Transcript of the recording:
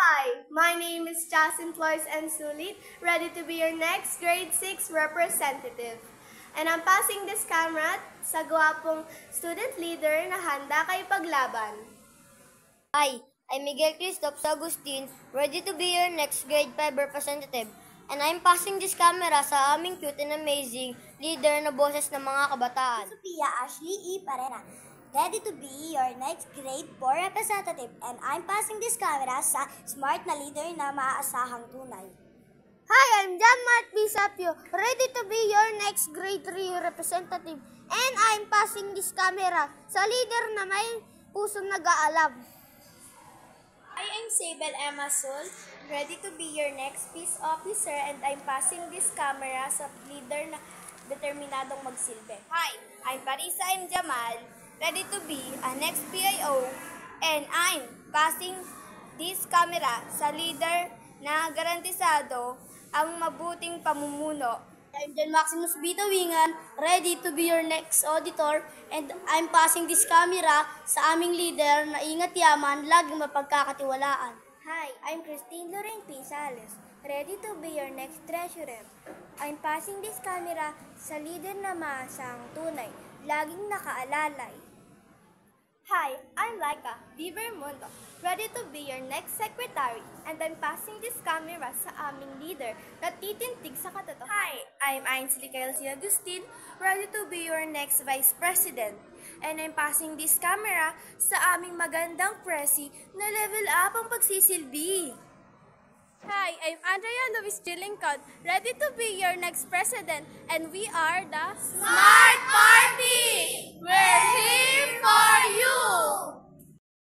Hi, my name is Jasin Flores and Sulit, ready to be your next grade 6 representative. And I'm passing this camera sa gwapong student leader na handa kay paglaban. Hi, I'm Miguel Christoph Agustin, ready to be your next grade 5 representative. And I'm passing this camera sa aming cute and amazing leader na boses ng mga kabataan. Sophia Ashley E. Parena, ready to be your next grade 4 representative. And I'm passing this camera sa smart na leader na maaasahang tunay. Hi, I'm John Mart B. Sapio, ready to be your next grade 3 representative. And I'm passing this camera sa leader na may pusong nag-aalam. I am Sable Emma Sol, ready to be your next peace officer, and I'm passing this camera sa leader na determinadong magsilbi. Hi, I'm Parisa M. Jamal, ready to be a next PIO, and I'm passing this camera sa leader na garantisado ang mabuting pamumuno. I'm John Maximus B. Tawingan, ready to be your next auditor, and I'm passing this camera sa aming leader na ingat yaman, laging mapagkakatiwalaan. Hi, I'm Christine Lorraine P. Sales, ready to be your next treasurer. I'm passing this camera sa leader na maasang tunay, laging nakaalalay. Hi, I'm Laika D. Bermundo, ready to be your next secretary, and I'm passing this camera sa aming leader na titintig sa katotohanan. Hi, I'm Ainsley Kelsey Agustin, ready to be your next vice president. And I'm passing this camera sa aming magandang presi na level up ang pagsisilbi. Hi, I'm Andrea Luis Gilingcod, ready to be your next president, and we are the Smart Party! We're here!